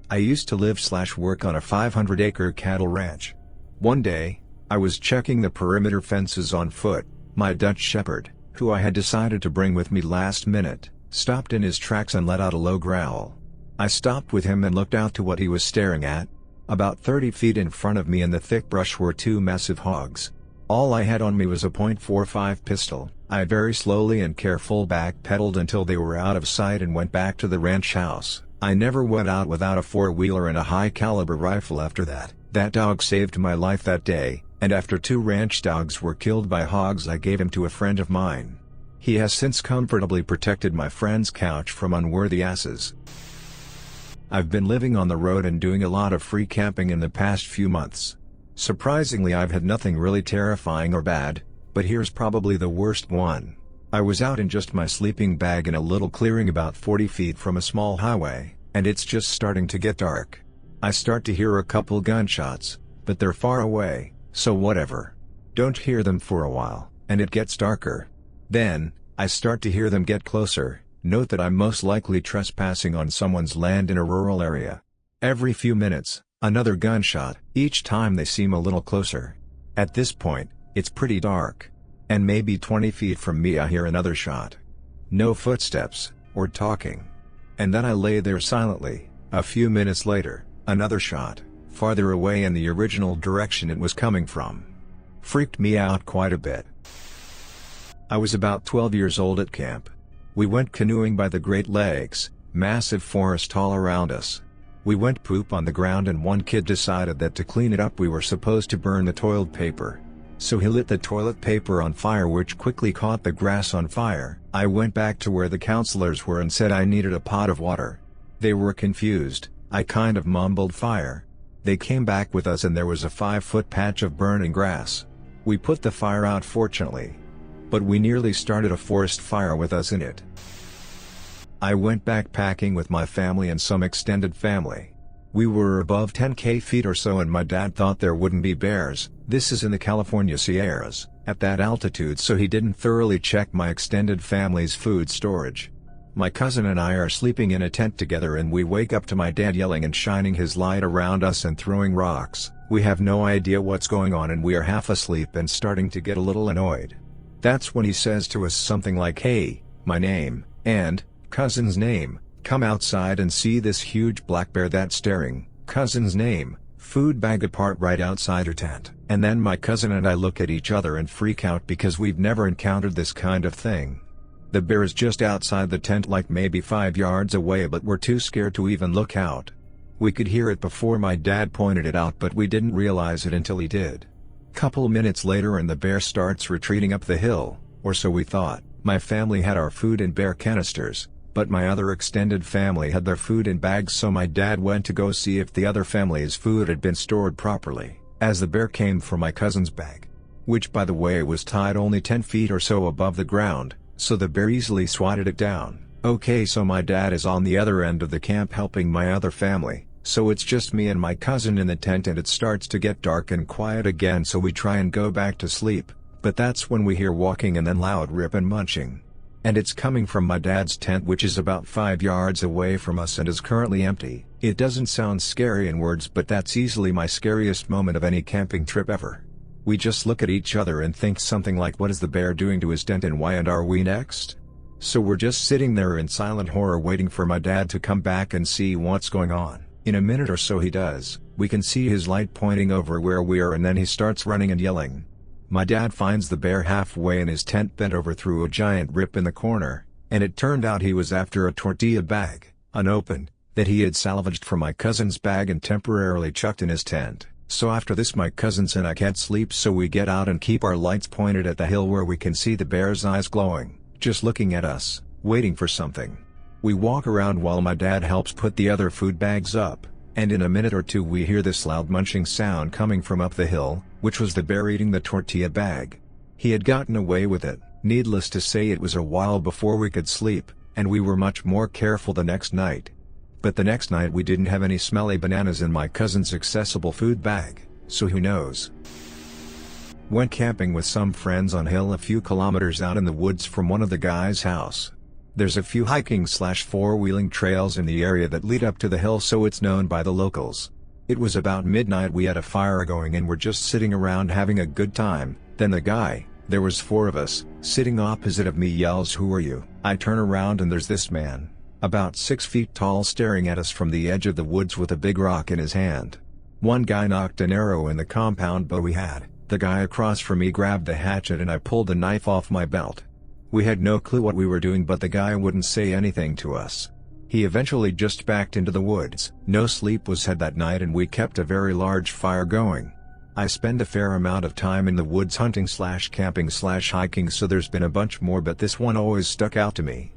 [SPEAKER 1] I used to live/work on a 500-acre cattle ranch. One day, I was checking the perimeter fences on foot. My Dutch Shepherd, who I had decided to bring with me last minute, stopped in his tracks and let out a low growl.
[SPEAKER 2] I stopped with him and looked out to what he was staring at. About 30 feet in front of me in the thick brush were two massive hogs. All I had on me was a .45 pistol. I very slowly and careful backpedaled until they were out of sight and went back to the ranch house. I never went out without a four-wheeler and a high-caliber rifle after that. That dog saved my life that day, and after 2 ranch dogs were killed by hogs I gave him to a friend of mine. He has since comfortably protected my friend's couch from unworthy asses. I've been living on the road and doing a lot of free camping in the past few months. Surprisingly, I've had nothing really terrifying or bad, but here's probably the worst one. I was out in just my sleeping bag in a little clearing about 40 feet from a small highway, and it's just starting to get dark. I start to hear a couple gunshots, but they're far away, so whatever. Don't hear them for a while, and it gets darker. Then, I start to hear them get closer. Note that I'm most likely trespassing on someone's land in a rural area. Every few minutes, another gunshot. Each time they seem a little closer. At this point, it's pretty dark. And maybe 20 feet from me I hear another shot. No footsteps, or talking. And then I lay there silently. A few minutes later, another shot, farther away in the original direction it was coming from. Freaked me out quite a bit. I was about 12 years old at camp. We went canoeing by the Great Lakes, massive forest all around us. We went poop on the ground and one kid decided that to clean it up we were supposed to burn the toilet paper. So he lit the toilet paper on fire, which quickly caught the grass on fire. I went back to where the counselors were and said I needed a pot of water. They were confused. I kind of mumbled fire. They came back with us and there was a 5-foot patch of burning grass. We put the fire out fortunately. But we nearly started a forest fire with us in it. I went backpacking with my family and some extended family. We were above 10,000 feet or so and my dad thought there wouldn't be bears. This is in the California Sierras, at that altitude, so he didn't thoroughly check my extended family's food storage. My cousin and I are sleeping in a tent together and we wake up to my dad yelling and shining his light around us and throwing rocks. We have no idea what's going on and we are half asleep and starting to get a little annoyed. That's when he says to us something like, "Hey, my name, and cousin's name, come outside and see this huge black bear that's staring, cousin's name, food bag apart right outside her tent." And then my cousin and I look at each other and freak out because we've never encountered this kind of thing. The bear is just outside the tent, like maybe 5 yards away, but we're too scared to even look out. We could hear it before my dad pointed it out, but we didn't realize it until he did. Couple minutes later and the bear starts retreating up the hill, or so we thought. My family had our food in bear canisters, but my other extended family had their food in bags, so my dad went to go see if the other family's food had been stored properly, as the bear came from my cousin's bag. Which, by the way, was tied only 10 feet or so above the ground, so the bear easily swatted it down. Okay, so my dad is on the other end of the camp helping my other family. So it's just me and my cousin in the tent and it starts to get dark and quiet again, so we try and go back to sleep, but that's when we hear walking and then loud rip and munching. And it's coming from my dad's tent, which is about 5 yards away from us and is currently empty. It doesn't sound scary in words, but that's easily my scariest moment of any camping trip ever. We just look at each other and think something like, what is the bear doing to his tent and why, and are we next? So we're just sitting there in silent horror waiting for my dad to come back and see what's going on. In a minute or so he does. We can see his light pointing over where we are and then he starts running and yelling. My dad finds the bear halfway in his tent, bent over through a giant rip in the corner, and it turned out he was after a tortilla bag, unopened, that he had salvaged from my cousin's bag and temporarily chucked in his tent. So after this my cousins and I can't sleep, so we get out and keep our lights pointed at the hill where we can see the bear's eyes glowing, just looking at us, waiting for something. We walk around while my dad helps put the other food bags up, and in a minute or two we hear this loud munching sound coming from up the hill, which was the bear eating the tortilla bag. He had gotten away with it. Needless to say, it was a while before we could sleep, and we were much more careful the next night. But the next night we didn't have any smelly bananas in my cousin's accessible food bag, so who knows. Went camping with some friends on a hill a few kilometers out in the woods from one of the guys' house. There's a few hiking/four-wheeling trails in the area that lead up to the hill, so it's known by the locals. It was about midnight, we had a fire going and were just sitting around having a good time. Then the guy, there was 4 of us, sitting opposite of me, yells, "Who are you?" I turn around and there's this man.
[SPEAKER 1] about 6 feet tall, staring at us from the edge of the woods with a big rock in his hand. One guy knocked an arrow in the compound bow we had. The guy across from me grabbed the hatchet and I pulled the knife off my belt. We had no clue what we were doing, but the guy wouldn't say anything to us. He eventually just backed into the woods. No sleep was had that night and we kept a very large fire going. I spend a fair amount of time in the woods hunting / camping / hiking, so there's been a bunch more, but this one always stuck out to me.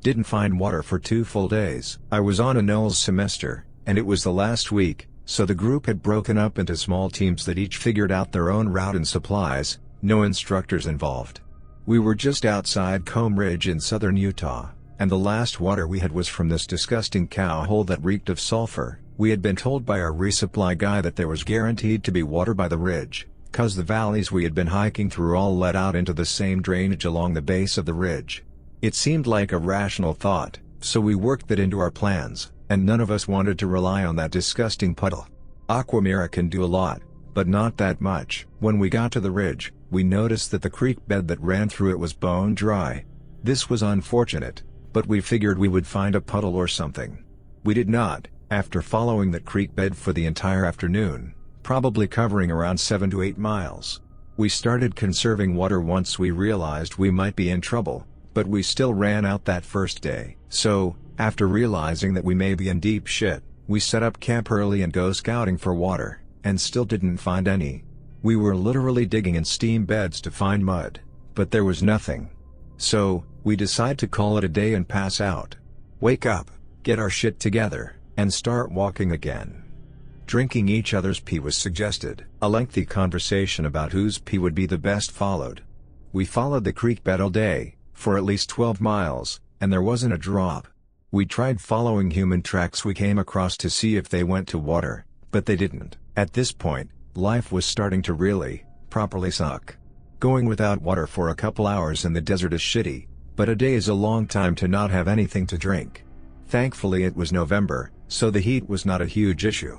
[SPEAKER 1] Didn't find water for 2 full days. I was on a Knowles semester, and it was the last week, so the group had broken up into small teams that each figured out their own route and supplies, no instructors involved. We were just outside Comb Ridge in southern Utah, and the last water we had was from this disgusting cow hole that reeked of sulfur. We had been told by our resupply guy that there was guaranteed to be water by the ridge, cause the valleys we had been hiking through all led out into the same drainage along the base of the ridge. It seemed like a rational thought, so we worked that into our plans, and none of us wanted to rely on that disgusting puddle. Aquamira can do a lot, but not that much. When we got to the ridge, we noticed that the creek bed that ran through it was bone dry. This was unfortunate, but we figured we would find a puddle or something. We did not. After following that creek bed for the entire afternoon, probably covering around 7 to 8 miles, we started conserving water once we realized we might be in trouble, but we still ran out that first day. So, after realizing that we may be in deep shit, we set up camp early and go scouting for water, and still didn't find any. We were literally digging in steam beds to find mud, but there was nothing. So, we decide to call it a day and pass out. Wake up, get our shit together, and start walking again. Drinking each other's pee was suggested. A lengthy conversation about whose pee would be the best followed. We followed the creek bed all day, for at least 12 miles, and there wasn't a drop. We tried following human tracks we came across to see if they went to water, but they didn't. At this point, life was starting to really, properly suck. Going without water for a couple hours in the desert is shitty, but a day is a long time to not have anything to drink. Thankfully it was November, so the heat was not a huge issue.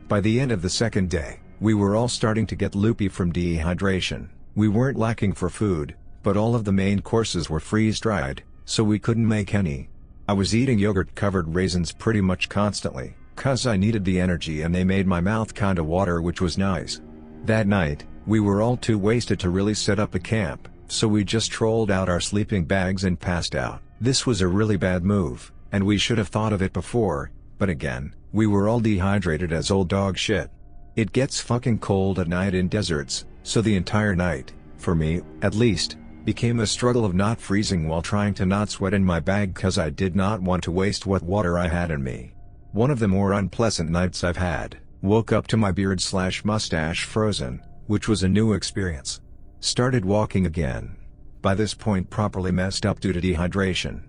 [SPEAKER 1] By the end of the second day, we were all starting to get loopy from dehydration. We weren't lacking for food, but all of the main courses were freeze-dried, so we couldn't make any. I was eating yogurt-covered raisins pretty much constantly, cause I needed the energy and they made my mouth kinda water, which was nice. That night, we were all too wasted to really set up a camp, so we just trolled out our sleeping bags and passed out. This was a really bad move, and we should have thought of it before, but again, we were all dehydrated as old dog shit. It gets fucking cold at night in deserts, so the entire night, for me, at least, became a struggle of not freezing while trying to not sweat in my bag cause I did not want to waste what water I had in me. One of the more unpleasant nights I've had. Woke up to my beard / mustache frozen, which was a new experience. Started walking again. By this point properly messed up due to dehydration.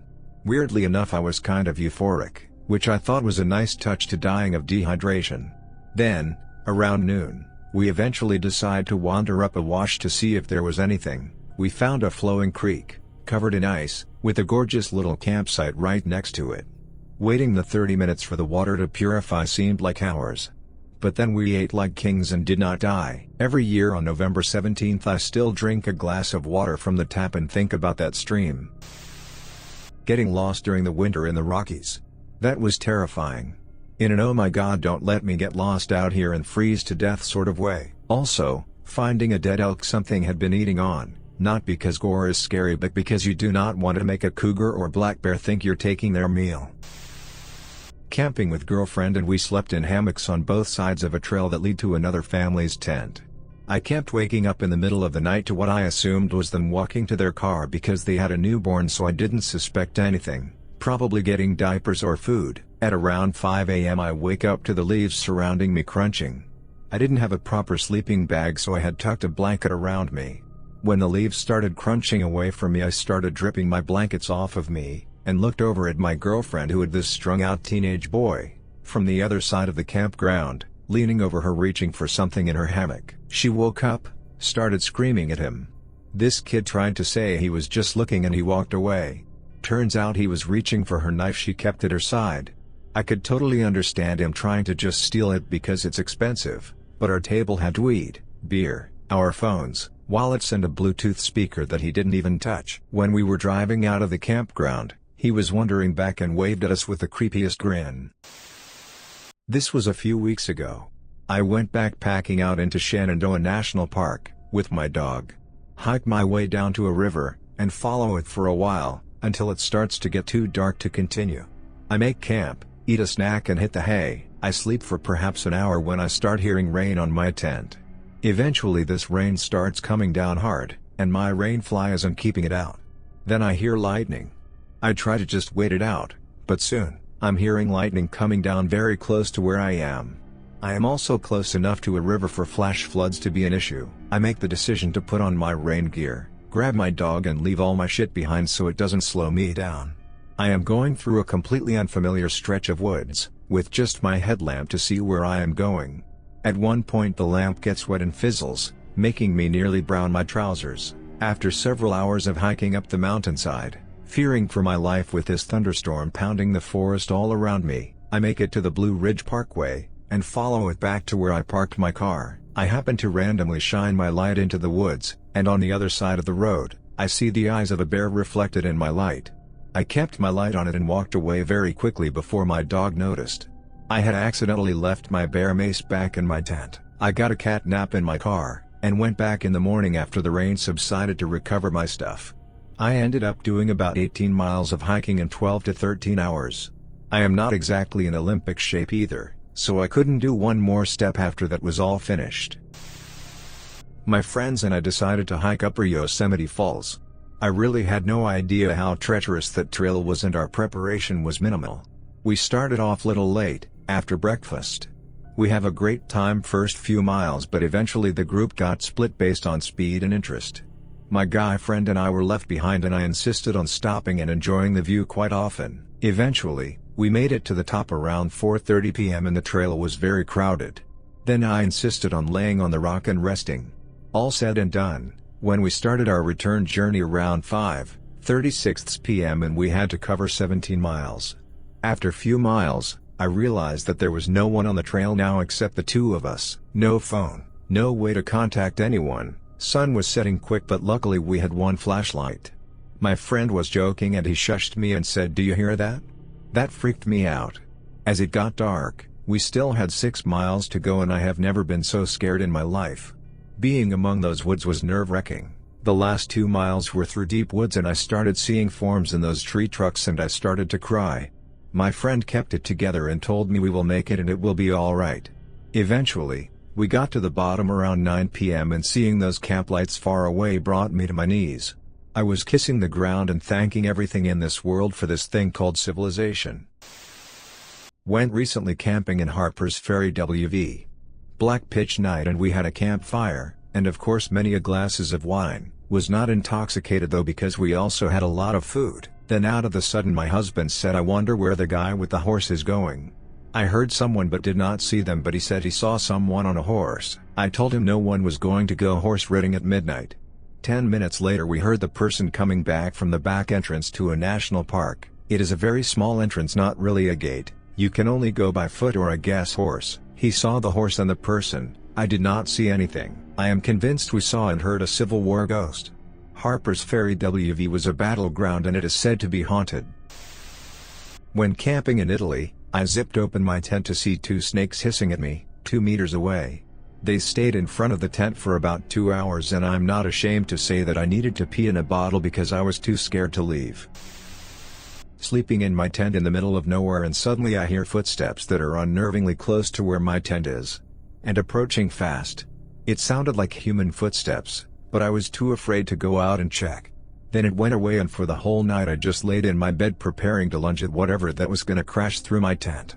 [SPEAKER 1] Weirdly enough I was kind of euphoric, which I thought was a nice touch to dying of dehydration. Then, around noon, we eventually decide to wander up a wash to see if there was anything. We found a flowing creek, covered in ice, with a gorgeous little campsite right next to it. Waiting the 30 minutes for the water to purify seemed like hours. But then we ate like kings and did not die. Every year on November 17th I still drink a glass of water from the tap and think about that stream. Getting lost during the winter in the Rockies. That was terrifying. In an oh my god don't let me get lost out here and freeze to death sort of way. Also, finding a dead elk something had been eating on, not because gore is scary but because you do not want to make a cougar or black bear think you're taking their meal. Camping with girlfriend and we slept in hammocks on both sides of a trail that lead to another family's tent. I kept waking up in the middle of the night to what I assumed was them walking to their car because they had a newborn, so I didn't suspect anything, probably getting diapers or food. At around 5 a.m. I wake up to the leaves surrounding me crunching. I didn't have a proper sleeping bag so I had tucked a blanket around me. When the leaves started crunching away from me I started dripping my blankets off of me, and looked over at my girlfriend who had this strung out teenage boy, from the other side of the campground, leaning over her reaching for something in her hammock. She woke up, started screaming at him. This kid tried to say he was just looking and he walked away. Turns out he was reaching for her knife she kept at her side. I could totally understand him trying to just steal it because it's expensive, but our table had weed, beer, our phones, wallets and a Bluetooth speaker that he didn't even touch. When we were driving out of the campground, He was wandering back and waved at us with the creepiest grin. This was a few weeks ago. I went backpacking out into Shenandoah National Park, with my dog. Hike my way down to a river, and follow it for a while, until it starts to get too dark to continue. I make camp, eat a snack and hit the hay. I sleep for perhaps an hour when I start hearing rain on my tent. Eventually this rain starts coming down hard, and my rain fly isn't keeping it out. Then I hear lightning. I try to just wait it out, but soon, I'm hearing lightning coming down very close to where I am. I am also close enough to a river for flash floods to be an issue. I make the decision to put on my rain gear, grab my dog and leave all my shit behind so it doesn't slow me down. I am going through a completely unfamiliar stretch of woods, with just my headlamp to see where I am going. At one point the lamp gets wet and fizzles, making me nearly brown my trousers. After several hours of hiking up the mountainside, fearing for my life with this thunderstorm pounding the forest all around me, I make it to the Blue Ridge Parkway, and follow it back to where I parked my car. I happen to randomly shine my light into the woods, and on the other side of the road, I see the eyes of a bear reflected in my light. I kept my light on it and walked away very quickly before my dog noticed. I had accidentally left my bear mace back in my tent. I got a cat nap in my car, and went back in the morning after the rain subsided to recover my stuff. I ended up doing about 18 miles of hiking in 12 to 13 hours. I am not exactly in Olympic shape either, so I couldn't do one more step after that was all finished. My friends and I decided to hike Upper Yosemite Falls. I really had no idea how treacherous that trail was and our preparation was minimal. We started off little late, after breakfast. We have a great time first few miles but eventually the group got split based on speed and interest. My guy friend and I were left behind and I insisted on stopping and enjoying the view quite often. Eventually, we made it to the top around 4:30 p.m. and the trail was very crowded. Then I insisted on laying on the rock and resting. All said and done, when we started our return journey around 5:36 p.m. and we had to cover 17 miles. After few miles, I realized that there was no one on the trail now except the two of us. No phone, no way to contact anyone. Sun was setting quick but luckily we had one flashlight. My friend was joking and he shushed me and said, "Do you hear that?" That freaked me out. As it got dark, we still had 6 miles to go and I have never been so scared in my life. Being among those woods was nerve-wracking. The last 2 miles were through deep woods and I started seeing forms in those tree trucks and I started to cry. My friend kept it together and told me we will make it and it will be alright. Eventually, we got to the bottom around 9 p.m. and seeing those camp lights far away brought me to my knees. I was kissing the ground and thanking everything in this world for this thing called civilization. Went recently camping in Harper's Ferry WV. Black pitch night and we had a campfire, and of course many a glasses of wine. Was not intoxicated though because we also had a lot of food. Then out of the sudden my husband said, "I wonder where the guy with the horse is going." I heard someone but did not see them, but he said he saw someone on a horse. I told him no one was going to go horse riding at midnight. 10 minutes later we heard the person coming back from the back entrance to a national park. It is a very small entrance, not really a gate. You can only go by foot or I guess horse. He saw the horse and the person. I did not see anything. I am convinced we saw and heard a Civil War ghost. Harper's Ferry WV was a battleground and it is said to be haunted. When camping in Italy, I zipped open my tent to see 2 snakes hissing at me, 2 meters away. They stayed in front of the tent for about 2 hours and I'm not ashamed to say that I needed to pee in a bottle because I was too scared to leave. Sleeping in my tent in the middle of nowhere and suddenly I hear footsteps that are unnervingly close to where my tent is. And approaching fast. It sounded like human footsteps, but I was too afraid to go out and check. Then it went away and for the whole night I just laid in my bed preparing to lunge at whatever that was gonna crash through my tent.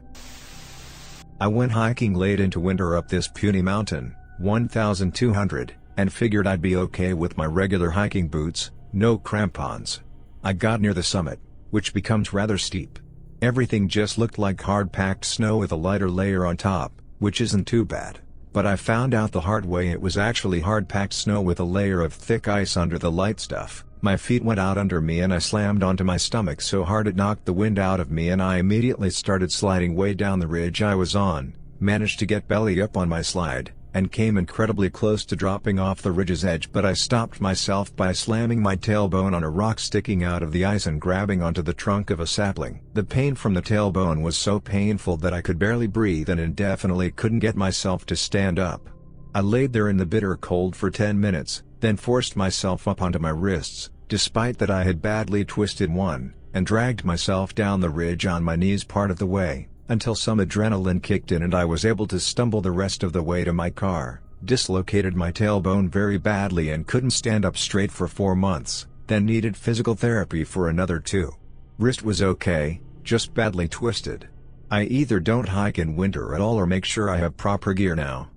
[SPEAKER 1] I went hiking late into winter up this puny mountain, 1,200, and figured I'd be okay with my regular hiking boots, no crampons. I got near the summit, which becomes rather steep. Everything just looked like hard-packed snow with a lighter layer on top, which isn't too bad. But I found out the hard way it was actually hard-packed snow with a layer of thick ice under the light stuff. My feet went out under me and I slammed onto my stomach so hard it knocked the wind out of me and I immediately started sliding way down the ridge I was on, managed to get belly up on my slide, and came incredibly close to dropping off the ridge's edge, but I stopped myself by slamming my tailbone on a rock sticking out of the ice and grabbing onto the trunk of a sapling. The pain from the tailbone was so painful that I could barely breathe and indefinitely couldn't get myself to stand up. I laid there in the bitter cold for 10 minutes, then forced myself up onto my wrists, despite that I had badly twisted one, and dragged myself down the ridge on my knees part of the way, until some adrenaline kicked in and I was able to stumble the rest of the way to my car, dislocated my tailbone very badly and couldn't stand up straight for 4 months, then needed physical therapy for another 2. Wrist was okay, just badly twisted. I either don't hike in winter at all or make sure I have proper gear now.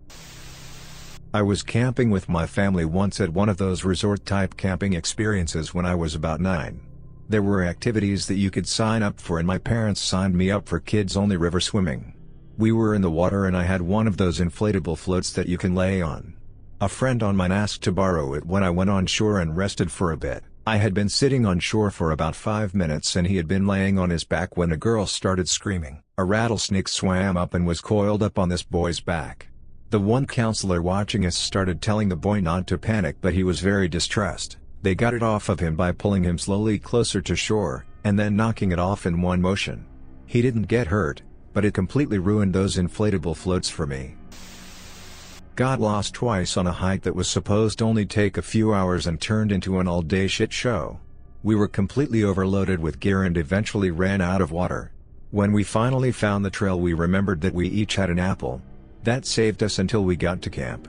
[SPEAKER 1] I was camping with my family once at one of those resort-type camping experiences when I was about 9. There were activities that you could sign up for and my parents signed me up for kids-only river swimming. We were in the water and I had one of those inflatable floats that you can lay on. A friend on mine asked to borrow it when I went on shore and rested for a bit. I had been sitting on shore for about 5 minutes and he had been laying on his back when a girl started screaming. A rattlesnake swam up and was coiled up on this boy's back. The one counselor watching us started telling the boy not to panic, but he was very distressed. They got it off of him by pulling him slowly closer to shore, and then knocking it off in one motion. He didn't get hurt, but it completely ruined those inflatable floats for me. Got lost twice on a hike that was supposed to only take a few hours and turned into an all-day shit show. We were completely overloaded with gear and eventually ran out of water. When we finally found the trail, we remembered that we each had an apple. That saved us until we got to camp.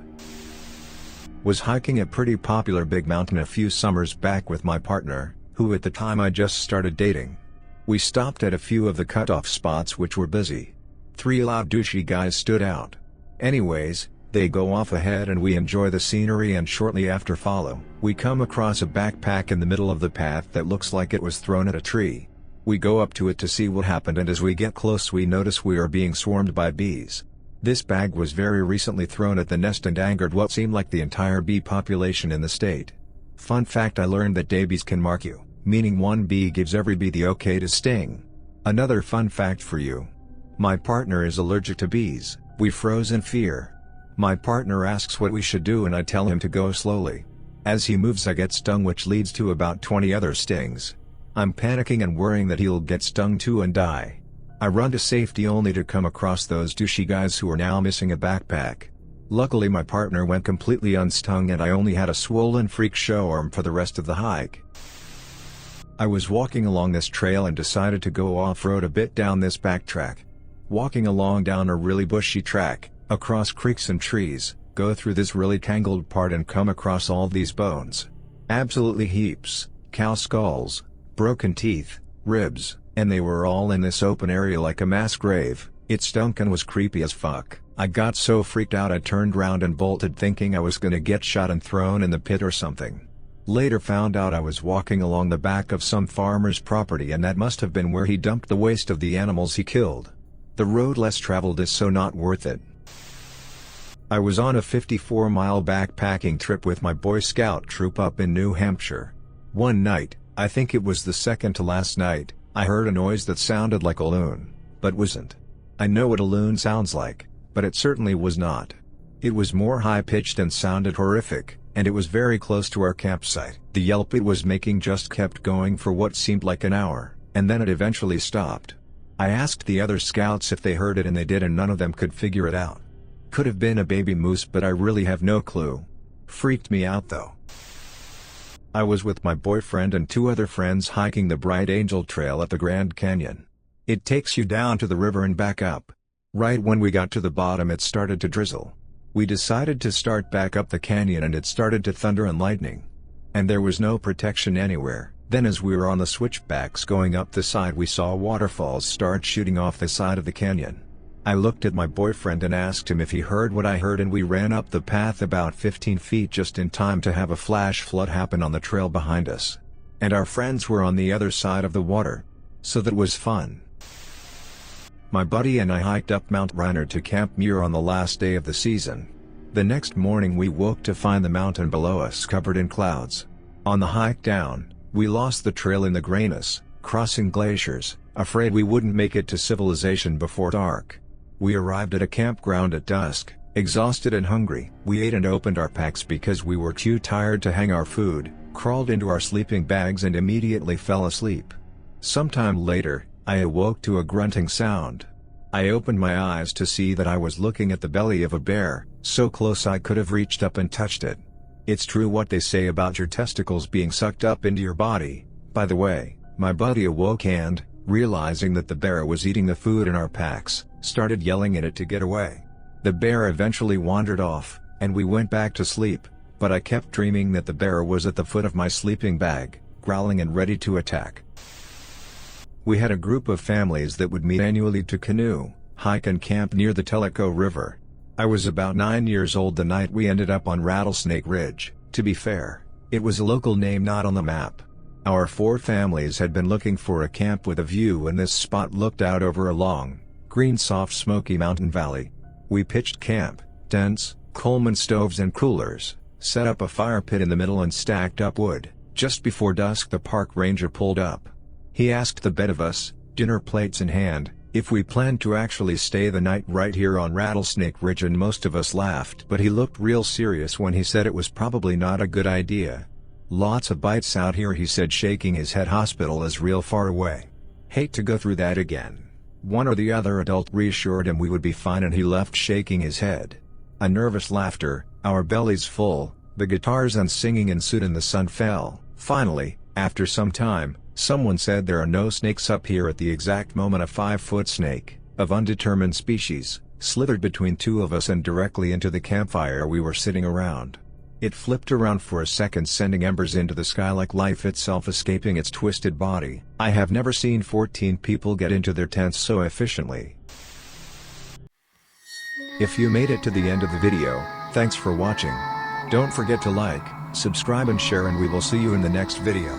[SPEAKER 1] Was hiking a pretty popular big mountain a few summers back with my partner, who at the time I just started dating. We stopped at a few of the cutoff spots which were busy. 3 loud douchey guys stood out. Anyways, they go off ahead and we enjoy the scenery, and shortly after follow. We come across a backpack in the middle of the path that looks like it was thrown at a tree. We go up to it to see what happened, and as we get close we notice we are being swarmed by bees. This bag was very recently thrown at the nest and angered what seemed like the entire bee population in the state. Fun fact: I learned that day bees can mark you, meaning one bee gives every bee the okay to sting. Another fun fact for you. My partner is allergic to bees. We froze in fear. My partner asks what we should do and I tell him to go slowly. As he moves I get stung, which leads to about 20 other stings. I'm panicking and worrying that he'll get stung too and die. I run to safety only to come across those douchey guys who are now missing a backpack. Luckily my partner went completely unstung and I only had a swollen freak show arm for the rest of the hike. I was walking along this trail and decided to go off-road a bit down this backtrack. Walking along down a really bushy track, across creeks and trees, go through this really tangled part and come across all these bones. Absolutely heaps, cow skulls, broken teeth, ribs, and they were all in this open area like a mass grave. It stunk and was creepy as fuck. I got so freaked out I turned round and bolted, thinking I was gonna get shot and thrown in the pit or something. Later found out I was walking along the back of some farmer's property and that must have been where he dumped the waste of the animals he killed. The road less traveled is so not worth it. I was on a 54-mile backpacking trip with my Boy Scout troop up in New Hampshire. One night, I think it was the second to last night, I heard a noise that sounded like a loon, but wasn't. I know what a loon sounds like, but it certainly was not. It was more high-pitched and sounded horrific, and it was very close to our campsite. The yelp it was making just kept going for what seemed like an hour, and then it eventually stopped. I asked the other scouts if they heard it and they did, and none of them could figure it out. Could have been a baby moose, but I really have no clue. Freaked me out though. I was with my boyfriend and 2 other friends hiking the Bright Angel Trail at the Grand Canyon. It takes you down to the river and back up. Right when we got to the bottom it started to drizzle. We decided to start back up the canyon and it started to thunder and lightning. And there was no protection anywhere. Then as we were on the switchbacks going up the side we saw waterfalls start shooting off the side of the canyon. I looked at my boyfriend and asked him if he heard what I heard, and we ran up the path about 15 feet just in time to have a flash flood happen on the trail behind us. And our friends were on the other side of the water. So that was fun. My buddy and I hiked up Mount Reiner to Camp Muir on the last day of the season. The next morning we woke to find the mountain below us covered in clouds. On the hike down, we lost the trail in the grayness, crossing glaciers, afraid we wouldn't make it to civilization before dark. We arrived at a campground at dusk. Exhausted and hungry, we ate and opened our packs because we were too tired to hang our food, crawled into our sleeping bags and immediately fell asleep. Sometime later, I awoke to a grunting sound. I opened my eyes to see that I was looking at the belly of a bear, so close I could have reached up and touched it. It's true what they say about your testicles being sucked up into your body. By the way, my buddy awoke and, realizing that the bear was eating the food in our packs, started yelling at it to get away. The bear eventually wandered off, and we went back to sleep, but I kept dreaming that the bear was at the foot of my sleeping bag, growling and ready to attack. We had a group of families that would meet annually to canoe, hike and camp near the Tellico River. I was about 9 years old the night we ended up on Rattlesnake Ridge. To be fair, it was a local name not on the map. Our 4 families had been looking for a camp with a view, and this spot looked out over a long, green soft smoky mountain valley. We pitched camp, tents, Coleman stoves and coolers, set up a fire pit in the middle and stacked up wood. Just before dusk the park ranger pulled up. He asked the bet of us, dinner plates in hand, if we planned to actually stay the night right here on Rattlesnake Ridge, and most of us laughed, but he looked real serious when he said it was probably not a good idea. Lots of bites out here, he said, shaking his head. Hospital is real far away. Hate to go through that again. One or the other adult reassured him we would be fine, and he left shaking his head. A nervous laughter, our bellies full, the guitars and singing ensued and the sun fell. Finally, after some time, someone said there are no snakes up here. At the exact moment a 5-foot snake, of undetermined species, slithered between 2 of us and directly into the campfire we were sitting around. It flipped around for a second, sending embers into the sky like life itself escaping its twisted body. I have never seen 14 people get into their tents so efficiently. If you made it to the end of the video, thanks for watching. Don't forget to like, subscribe and share, and we will see you in the next video.